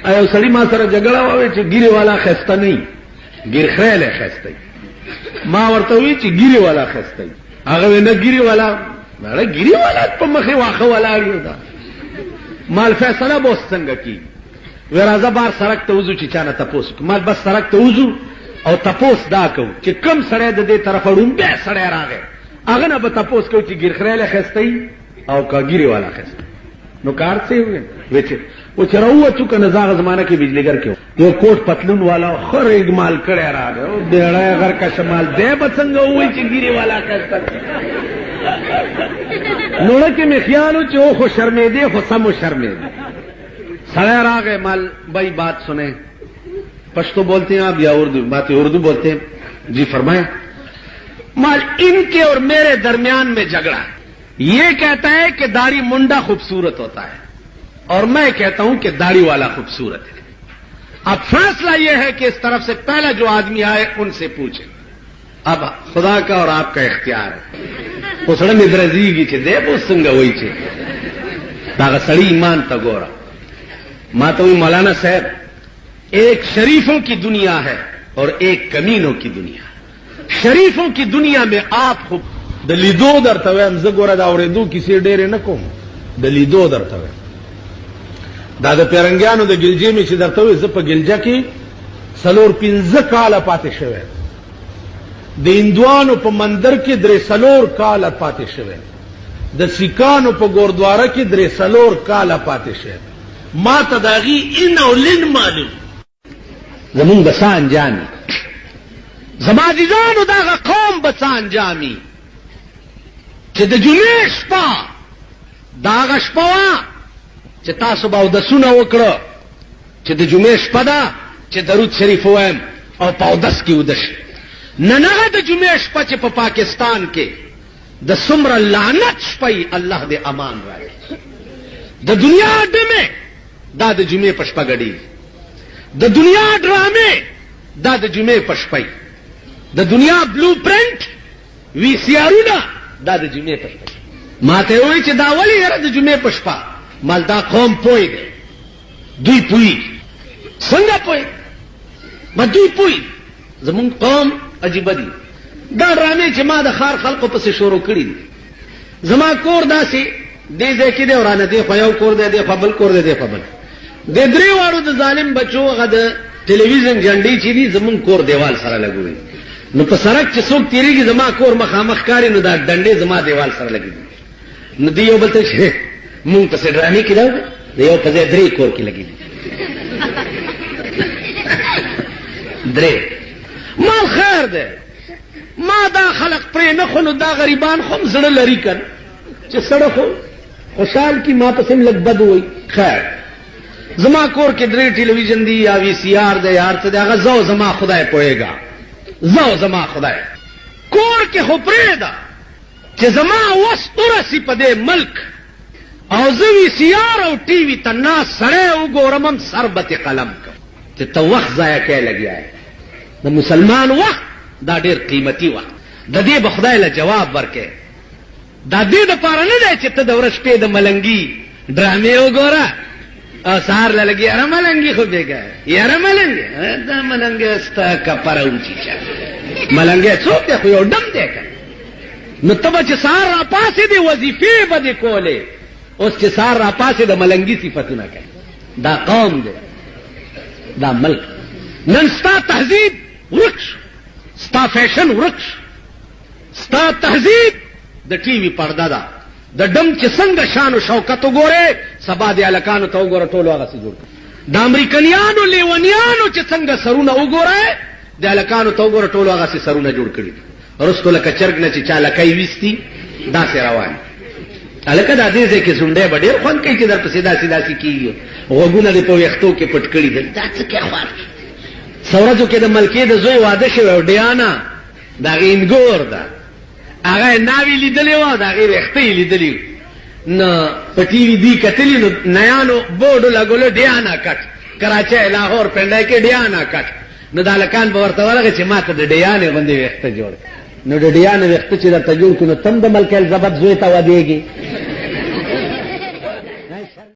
ایو سړی ما سره جګړه ووي چې ګیره والا خسته نه ګیر خیله خسته ما ورته وی چې ګیره والا خسته هغه نه ګیره والا نه ګیره والا په مخه واخه والا یو دا مال فیصله بوس څنګه کی ورازه بار سرک ته وځو چې چانه تاسو مال بس سرک ته وځو او تاسو دا کو چې کم سړی د دې طرف وړم به سړی راغی هغه نه به تاسو کو چې ګیر خیله خسته او کا ګیره والا خسته نو کار څه وي وچ او چروا تو کنه زاغ زمانہ کې بجلیګر کې یو کوټ پتلون والا خر اجمال کړه راغی او ډېړای غر کا شمال دې بڅنګ وای چې ګیره والا خسته نو لکه می خیالو چې او خو شرمېدې خو سمو شرمېدې سړی راغی مال بھائی بات سنیں پشتو بولتے ہیں آپ یا اردو باتیں اردو بولتے ہیں جی فرمائیں مال ان کے اور میرے درمیان میں جھگڑا یہ کہتا ہے کہ داڑھی منڈا خوبصورت ہوتا ہے اور میں کہتا ہوں کہ داڑھی والا خوبصورت ہے اب فیصلہ یہ ہے کہ اس طرف سے پہلا جو آدمی آئے ان سے پوچھیں اب خدا کا اور آپ کا اختیار ہے وہ سڑک میں درزی کی چھے دے وہ سنگا وہی چھے داغا سڑی ایمان تا گورا ماتوی مولانا صاحب ایک شریفوں کی دنیا ہے اور ایک کمینوں کی دنیا شریفوں کی دنیا میں آپ خوب دلیدو درتویم زگورا دا اوریدو کسی ډېرې نه کوم دلیدو درتویم دا د پیرنګیانو د ګلجې مې چې درته وې زه په ګلجه کې 4-5 کاله پاتې شوی د هندوانو په مندر کې 3 کاله پاتې شوی د سیکانو په ګوردواره کې 3 کاله پاتې شوی ما ته د هغې ان او لن معلوم زمونږ به څه انجامي زما عزیزانو دغه قوم به څه انجامي چې د جمعې شپه د هغه شپه وه چې تاسو به اودسونه وکړه چې د جمعې شپه ده چې درود شریف ووایم او په اودس کې وده شي نن هغه د جمعې شپه چې په پاکستان کې د څومره لعنت شپه الله دې امان راکړي د دنیا ډمې دا د جمعې په شپه ګډېږي د دنیا ډرامې دا د جمعې په شپه د دنیا بلو پرنټ وی سی آرونه دا د جمعې په شپه ما ته وایي چې دا ولې یاره د جمعې په شپه مال دا قوم پوی دی دوی پوی څنګه پوی ما دوی پوی زمونږ قوم عجیبه دي دا ډرامې چې ما د ښار خلقو پسې شروع کړي دي زما کور داسې دې ځای کې دی ورانه دی خو یو کور دی دی خو بل کور دی دی خو بل د درې واړو د ظالم بچو هغه د ټلویزیون جنډې چې دي زمونږ کور دیوال سره لګوي نو په سړک چې څوک تیریږي زما کور مخامخ کاري نو دا ډنډې زما دیوال سره لګي نو دی یو بل ته شي مونږ پسې ډرامې کې دا د یو په ځای 3 کور کې لګي درې مال خیر دی ما دا خلق پرې نه خو نو دا غریبان خو زړه لري کن چې سړی خو خوشحال کی ما پسې لږ بد وایي خیر زما کور کې 3 ټلویزیون دی یا وی سی آر دی یار څه دی هغه زو زما خدای پوهېږه زو زما خدای کور کې خو پرېږده چې زما وس ورسي په دې ملک او زه وی سی آر او ټي وي ته ناست سړی وګورم هم سر به تې قلم کړم چې ته وخت ضایع کوې لګیا یې د مسلمان وخت دا ډېر قیمتي وخت د دې به خدای له جواب ورکړې دا دې دپاره نه دی چې ته د ورځ شپې د ملنګي ډرامې وګوره او سهار له لګي یاره ملنګي خو بېګا یاره ملنګي دا ملنګي ستا کپره وچیچه ملنګی څوک دی خو یو ډم دی که نو ته به چې سهار راپاسې دې وظیفې به دې کولې اوس چې سهار راپاسې د ملنګي صفتونه کوي دا قوم دی دا ملک نن ستا تهذیب ورک شو ستا فیشن ورک شو ستا تهذیب د ټي وي پرده ده د ډم چې څنګه شان و شوکت وګورې سبا د هلکانو ته وګوره ټولو هغسې جوړ کړه د امریکنیانو لیونیانو چې څنګه سرونه وګورې د هلکانو ته وګوره ټولو هغسې سرونه جوړ کړي رستو لکه چرګ نه چې چا لکۍ ویستي داسې روان هلکه دا دې ځای کې زونډی به ډېر خوند کوي چې در پسې داسې داسې کېږي غوږونه دې په ویښتو کې پټ کړي دي دا څه کې خوار څه ورځو کې د ملکې د زوی واده شوی او ډیانا د هغې انګور ده هغه یې ناوې لیدلې وه د هغې ویښته یې لیدلي نو په ټي وي دوی کتلي نو نیانو بورډو لګولو ډیانا کټ کراچۍ لاهور پنډی کې ډیانا کټ نو د هلکان به ورته ورغی چې ما ته د ډیانې غوندې ویښته جوړ نو د ډیانې ویښته چې درته جوړ کړو نو ته هم د ملکې الزبت زوی ته ودېږي